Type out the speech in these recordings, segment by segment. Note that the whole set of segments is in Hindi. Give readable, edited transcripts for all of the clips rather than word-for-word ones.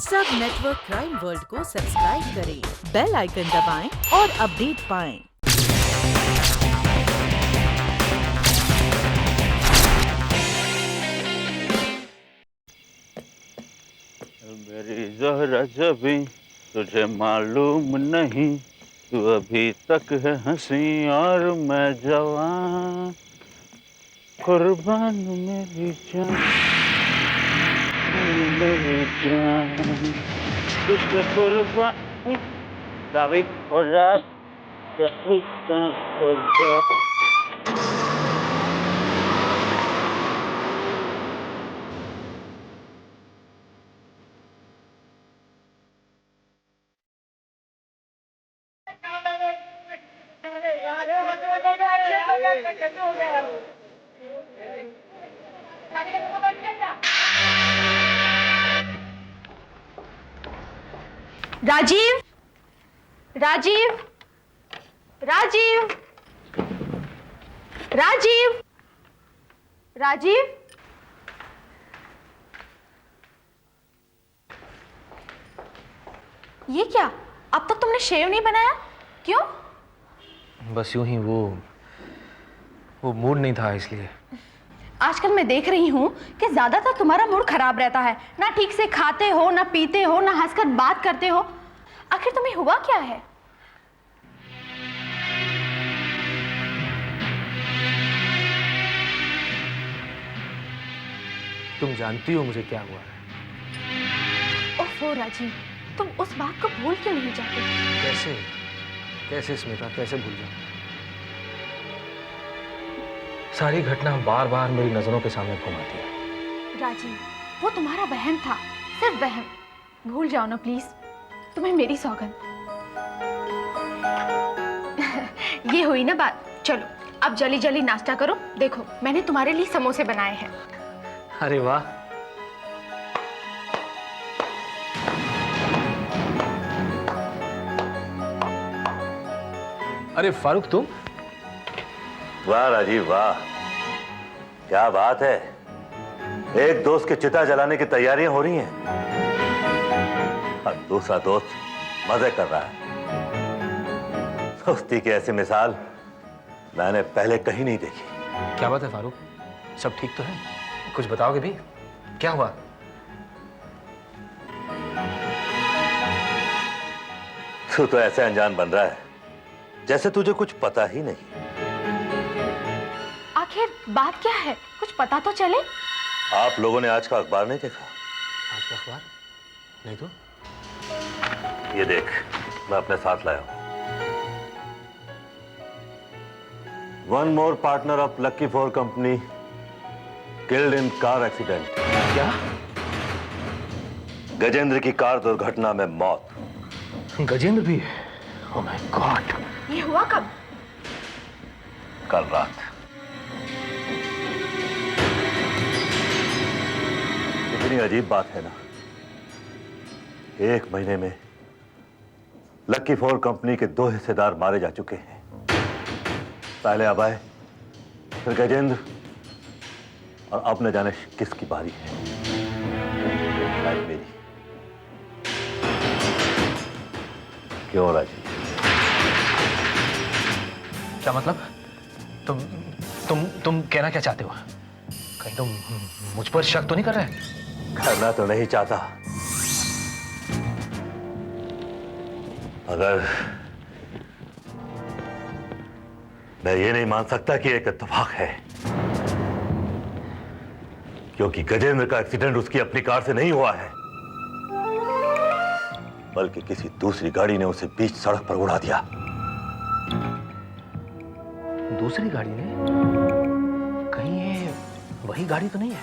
सब नेटवर्क क्राइम वर्ल्ड को सब्सक्राइब करें, बेल आइकन दबाएं और अपडेट पाएं। मेरी ज़हरा जबी तुझे मालूम नहीं, तू अभी तक है हंसी और मैं जवान, कुर्बान मेरी जान, मेरी जान, तुझे कुर्बान दावी खुदा, खुदा। राजीव, राजीव, राजीव, राजीव, राजीव। ये क्या? अब तक तुमने शेव नहीं बनाया, क्यों? बस यूं ही वो मूड नहीं था इसलिए। आजकल मैं देख रही हूँ कि ज्यादातर तुम्हारा मूड खराब रहता है। ना ठीक से खाते हो, ना पीते हो, ना हंसकर बात करते हो। आखिर तुम्हें हुआ क्या है? तुम जानती हो मुझे क्या हुआ है। ओफो राजीव, तुम उस बात को भूल क्यों नहीं जाते? कैसे कैसे स्मिता, कैसे भूल जाऊं? सारी घटना बार बार मेरी नजरों के सामने घुमाती है। राजीव, वो तुम्हारा वहम था, सिर्फ वहम। भूल जाओ ना प्लीज, तुम्हें मेरी सौगंध। ये हुई ना बात। चलो अब जल्दी जल्दी नाश्ता करो। देखो मैंने तुम्हारे लिए समोसे बनाए हैं। अरे वाह। अरे फारूक, तुम? वाह राजीव वाह, क्या बात है। एक दोस्त की चिता जलाने की तैयारियां हो रही हैं और दूसरा दोस्त मजे कर रहा है। दोस्ती की ऐसी मिसाल मैंने पहले कहीं नहीं देखी। क्या बात है फारूक, सब ठीक तो है? कुछ बताओगे भी? क्या हुआ? तू तो ऐसे अनजान बन रहा है जैसे तुझे कुछ पता ही नहीं। आखिर बात क्या है, कुछ पता तो चले। आप लोगों ने आज का अखबार नहीं देखा? आज का अखबार? नहीं तो। ये देख, मैं अपने साथ लाया हूं। One more partner of lucky four company killed in car accident. क्या? गजेंद्र की कार दुर्घटना में मौत। गजेंद्र भी? Oh my God. ये हुआ कब? कल रात। कितनी अजीब बात है ना, एक महीने में लकी फोर कंपनी के 2 हिस्सेदार मारे जा चुके हैं। पहले अभय, फिर गजेंद्र, और अब न जाने किसकी बारी है। शायद मेरी। क्यों राजीव? क्या मतलब? तुम कहना क्या चाहते हो? कहीं तुम मुझ पर शक तो नहीं कर रहे? करना तो नहीं चाहता, मगर मैं ये नहीं मान सकता कि एक इत्तेफाक है, क्योंकि गजेंद्र का एक्सीडेंट उसकी अपनी कार से नहीं हुआ है, बल्कि किसी दूसरी गाड़ी ने उसे बीच सड़क पर उड़ा दिया। दूसरी गाड़ी ने? कहीं ये वही गाड़ी तो नहीं है?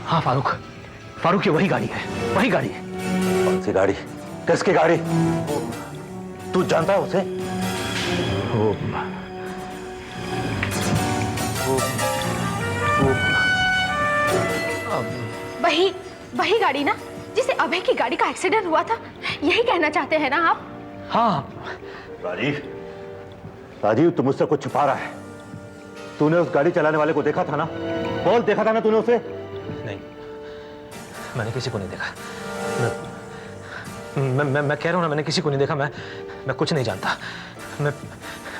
हाँ फारूक, ये वही गाड़ी है, वही गाड़ी। कौन सी गाड़ी? किसकी गाड़ी? तू जानता है उसे? वो वही गाड़ी ना जिसे अभय की गाड़ी का एक्सीडेंट हुआ था, यही कहना चाहते हैं ना आप? हाँ। राजीव, तू मुझसे कुछ छुपा रहा है। तूने उस गाड़ी चलाने वाले को देखा था ना? बोल, देखा था ना तूने उसे? नहीं मैंने किसी को नहीं देखा। मैं कह रहा हूँ ना, मैंने किसी को नहीं देखा। मैं कुछ नहीं जानता।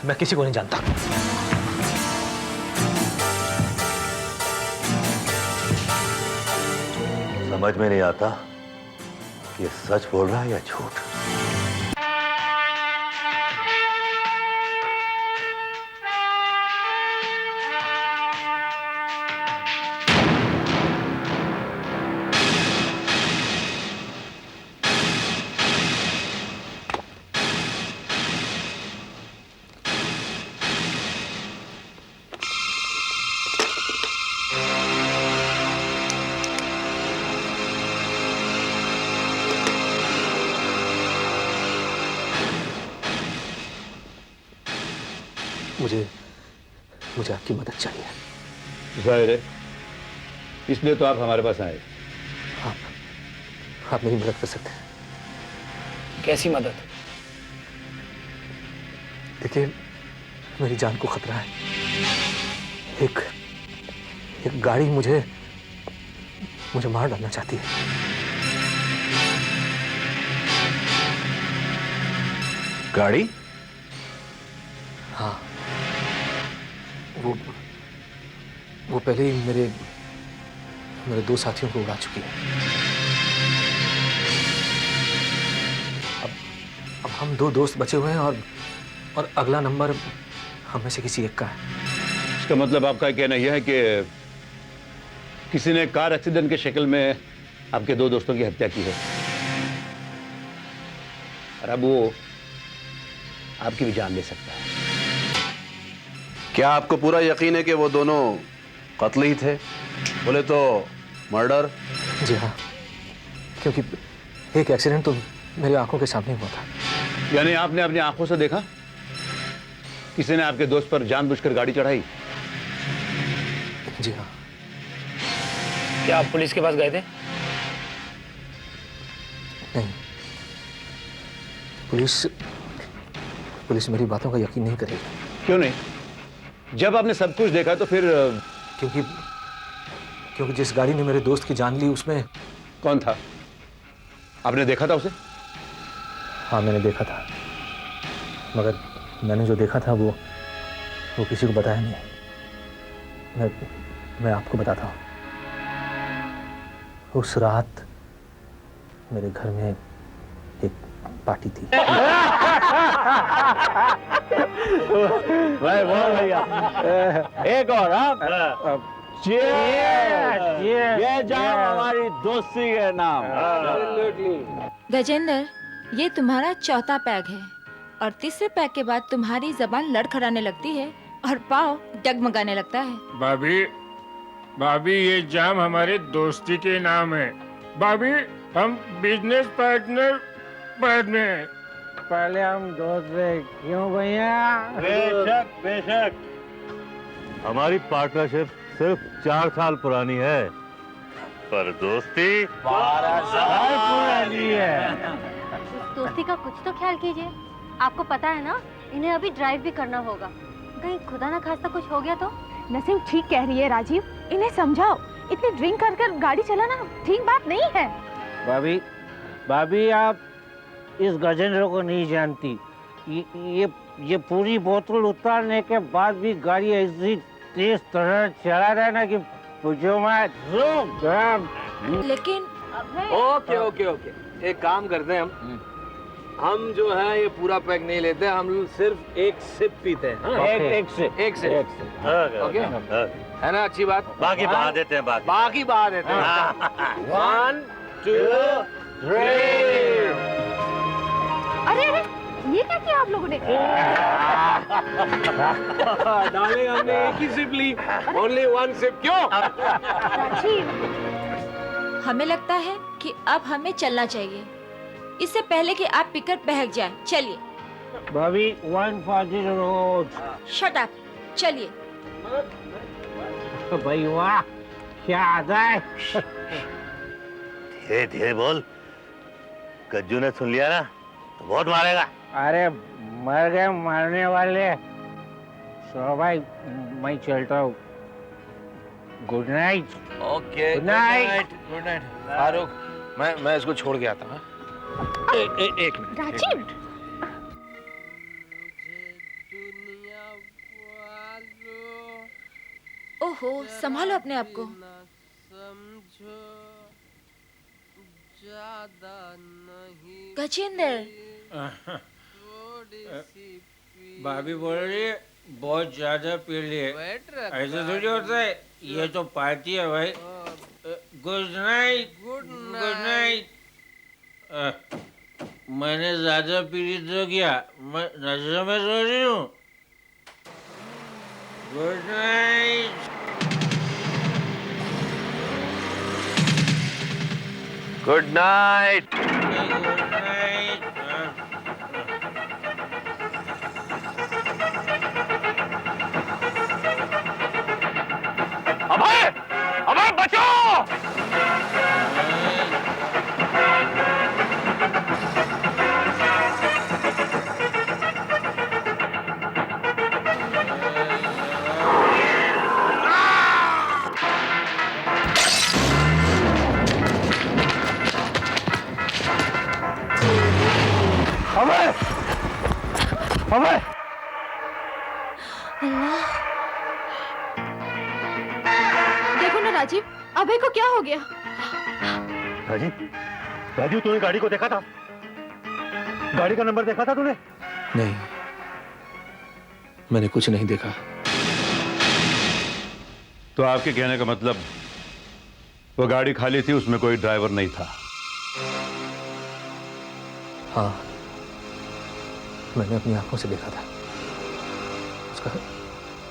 मैं किसी को नहीं जानता। समझ में नहीं आता कि ये सच बोल रहा है या झूठ। मुझे आपकी मदद चाहिए। जाहिर है, इसलिए तो आप हमारे पास आए। आप मेरी मदद कर सकते हैं। कैसी मदद? देखिए, मेरी जान को खतरा है। एक गाड़ी मुझे मार डालना चाहती है। गाड़ी? हाँ, वो पहले ही मेरे 2 साथियों को उड़ा चुकी है। अब हम 2 दोस्त बचे हुए हैं और अगला नंबर हम में से किसी एक का है। इसका मतलब आपका कहना यह है कि किसी ने कार एक्सीडेंट के शक्ल में आपके 2 दोस्तों की हत्या की है, और अब वो आपकी भी जान ले सकता है। क्या आपको पूरा यकीन है कि वो दोनों कत्ल ही थे? बोले तो मर्डर? जी हाँ, क्योंकि एक एक्सीडेंट तो मेरी आंखों के सामने हुआ था। यानी आपने अपनी आंखों से देखा किसी ने आपके दोस्त पर जानबूझकर गाड़ी चढ़ाई? जी हाँ। क्या आप पुलिस के पास गए थे? नहीं, पुलिस मेरी बातों का यकीन नहीं करेगी। क्यों नहीं? जब आपने सब कुछ देखा तो फिर क्योंकि जिस गाड़ी ने मेरे दोस्त की जान ली उसमें कौन था? आपने देखा था उसे? हाँ, मैंने देखा था, मगर मैंने जो देखा था वो किसी को बताया नहीं। मैं आपको बताता हूँ। उस रात मेरे घर में एक पार्टी थी। भाई बहुत बढ़िया। एक और आप। ये जाम हमारी दोस्ती के नाम। गजेंद्र, ये तुम्हारा चौथा पैग है और तीसरे पैग के बाद तुम्हारी जबान लड़खड़ाने लगती है और पाँव डगमगाने लगता है। भाभी ये जाम हमारे दोस्ती के नाम है। भाभी, हम बिजनेस पार्टनर बाद में। पहले हम दोस्त थे, क्यों भैया? बेशक। हमारी पार्टनरशिप सिर्फ 4 साल पुरानी है, पर दोस्ती 12 साल पुरानी है। उस दोस्ती का कुछ तो ख्याल कीजिए। आपको पता है ना, इन्हें अभी ड्राइव भी करना होगा। कहीं खुदा ना खास्ता कुछ हो गया तो? नसीम ठीक कह रही है राजीव, इन्हें समझाओ। इतनी ड्रिंक कर गाड़ी चलाना ठीक बात नहीं है। भाभी आप इस गजेंद्र को नहीं जानती। ये पूरी बोतल उतारने के बाद भी गाड़ी ऐसी तेज तरह चला रहा है ना कि पूछो मत। लेकिन ओके, एक काम करते हैं हम जो है ये पूरा पैक नहीं लेते, हम सिर्फ एक सिप पीते हैं। हाँ? एक सिप। ओके, है ना? अच्छी बात। बाकी बहा देते हैं। बाकी बहा देते हैं। 1 2 3। अरे ये क्या किया आप लोगों ने? डार्लिंग, हमने एक ही सिप ली। Only 1 sip. क्यों? हमें लगता है कि अब हमें चलना चाहिए, इससे पहले कि आप पीकर बहक जाए। चलिए भाभी, 1 for the road। Shut up, चलिए। भाई वाह, क्या आता है। धीरे धीरे बोल, गज्जू ने सुन लिया ना तो बहुत मारेगा। अरे मर गए मारने वाले। सुनो भाई, मैं चलता हूँ। Good night. Okay good night. Good night Farooq. मैं इसको छोड़ के आता हूँ। एक मिनट राजीव ओहो, संभालो अपने आप को। गजेंद्र, भाभी बोल रही है बहुत ज्यादा पी लिए। ऐसा थोड़ी होता है, ये तो पार्टी है भाई। Good night. Good night. मैंने ज्यादा पी ली तो क्या, मैं नशे में सो रही हूँ। Good night. Good night. Good night. Abhay, Abhay बचाओ। अबे अबे देखो ना राजीव, अभय को क्या हो गया? राजीव, राजीव तूने गाड़ी को देखा था? गाड़ी का नंबर देखा था तूने? नहीं, मैंने कुछ नहीं देखा। तो आपके कहने का मतलब वो गाड़ी खाली थी, उसमें कोई ड्राइवर नहीं था? हाँ, मैंने अपनी आंखों से देखा था।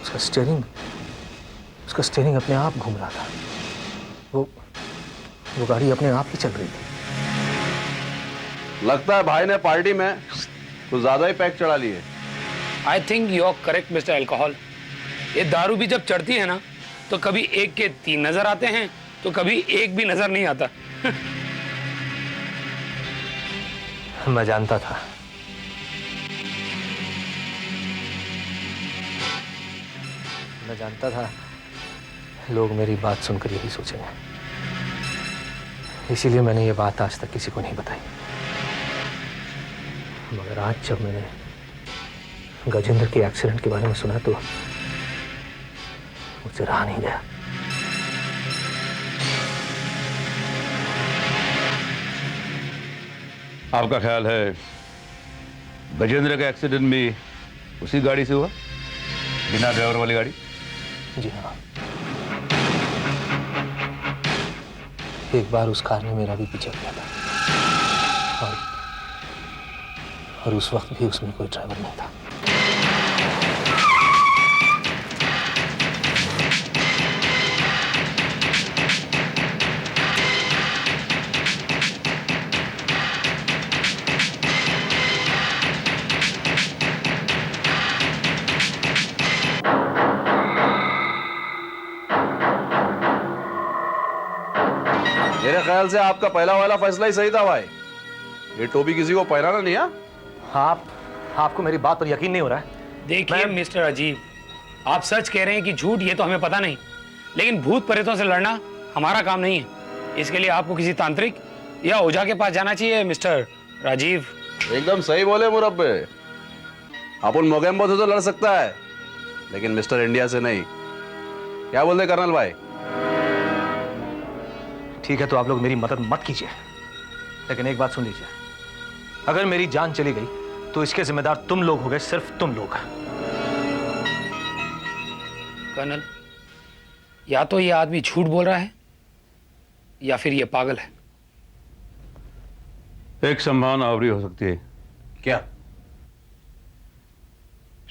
उसका स्टीयरिंग अपने आप घूम रहा था। वो गाड़ी अपने आप ही चल रही थी। लगता है भाई ने पार्टी में कुछ ज्यादा ही पैक चढ़ा लिए। I think you are correct mister alcohol. ये दारू भी जब चढ़ती है ना, तो कभी एक के 3 नजर आते हैं, तो कभी एक भी नजर नहीं आता। मैं जानता था। मैं जानता था लोग मेरी बात सुनकर यही सोचेंगे, इसीलिए मैंने ये बात आज तक किसी को नहीं बताई। मगर आज जब मैंने गजेंद्र के एक्सीडेंट के बारे में सुना तो मुझसे रहा नहीं गया। आपका ख्याल है गजेंद्र का एक्सीडेंट भी उसी गाड़ी से हुआ, बिना ड्राइवर वाली गाड़ी? जी हाँ, एक बार उस कार ने मेरा भी पीछा किया था और उस वक्त भी उसमें कोई ड्राइवर नहीं था। मेरे ख्याल से आपका पहला वाला फैसला ही सही था भाई। ये टोपी किसी को पहनाना नहीं है। आपको मेरी बात पर यकीन नहीं हो रहा है? देखिए मिस्टर अजीब, आप सच कह रहे हैं कि झूठ, ये तो हमें पता नहीं, लेकिन भूत प्रेतों से लड़ना हमारा काम नहीं है। इसके लिए आपको किसी तांत्रिक या ओझा के पास जाना चाहिए मिस्टर राजीव। एकदम सही बोले मुरब्बे। अपन मोगेम्बो से तो लड़ सकता है, लेकिन मिस्टर इंडिया से नहीं। क्या बोलते कर्नल भाई? ठीक है, तो आप लोग मेरी मदद मत कीजिए, लेकिन एक बात सुन लीजिए। अगर मेरी जान चली गई तो इसके जिम्मेदार तुम लोग हो गए, सिर्फ तुम लोग। कर्नल, या तो ये आदमी झूठ बोल रहा है या फिर ये पागल है। एक संभावना और भी हो सकती है। क्या?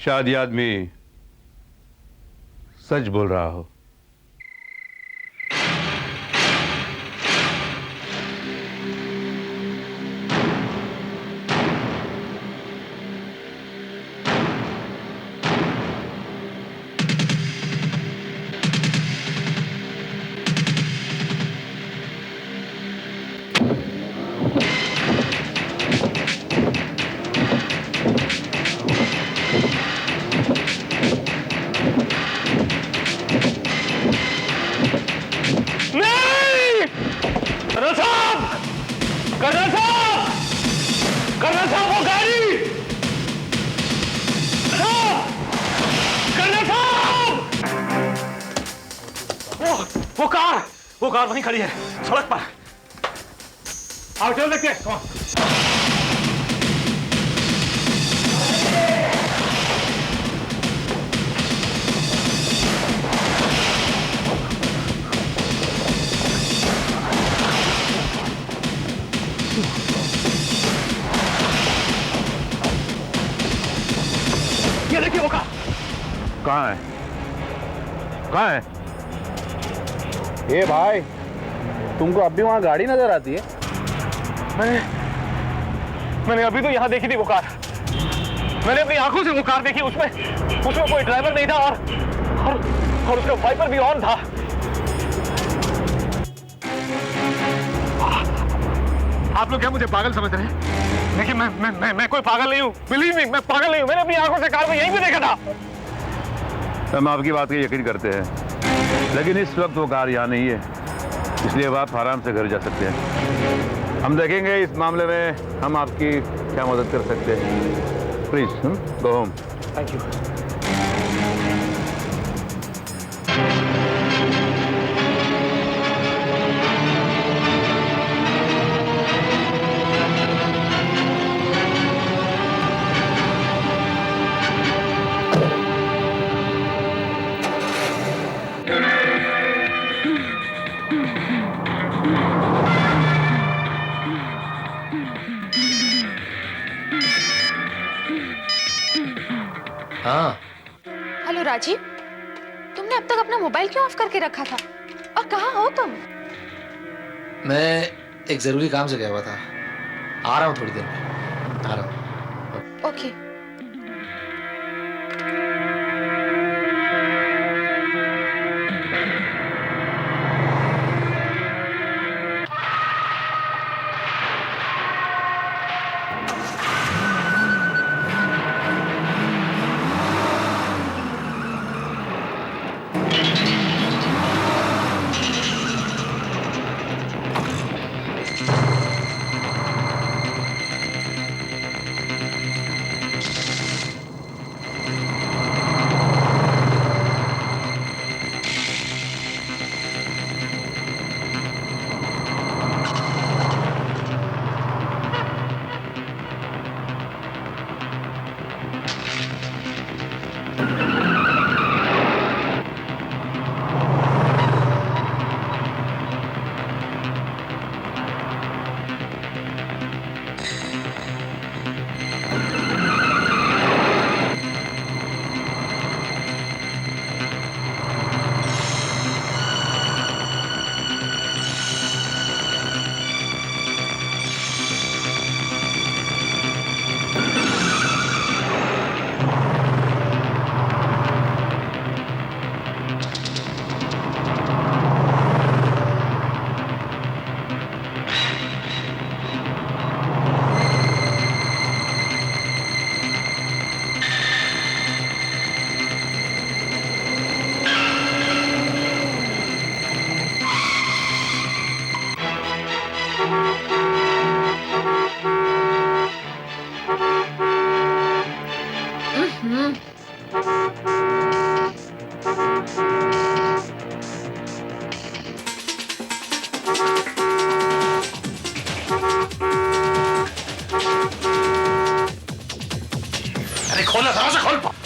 शायद ये आदमी सच बोल रहा हो। कर्नल साहब! कर्नल साहब वो गाड़ी! कर्नल साहब! वो कार वहीं खड़ी है सड़क पर। आओ चल देखते हैं। ये देखिए वो कार। कहाँ है? कहाँ है? ए भाई, तुमको अब भी वहां गाड़ी नजर आती है? मैंने अभी तो यहाँ देखी थी वो कार। मैंने अपनी आंखों से वो कार देखी। उसमें कोई ड्राइवर नहीं था और उसका वाइपर भी ऑन था। आप लोग क्या मुझे पागल समझ रहे हैं? देखिए मैं कोई पागल नहीं हूँ। बिलीव मी, मैं पागल नहीं हूँ। मैंने अपनी आंखों से कार को यहीं पे देखा था। हम आपकी बात का यकीन करते हैं, लेकिन इस वक्त वो कार यहाँ नहीं है, इसलिए अब आप आराम से घर जा सकते हैं। हम देखेंगे इस मामले में हम आपकी क्या मदद कर सकते हैं। Please go home. Thank you. हाँ। हेलो राजीव, तुमने अब तक अपना मोबाइल क्यों ऑफ करके रखा था? और कहाँ हो तुम? मैं एक जरूरी काम से गया हुआ था, आ रहा हूँ थोड़ी देर में, आ रहा हूँ। ओके। अरे खोल दरवाजा खोल।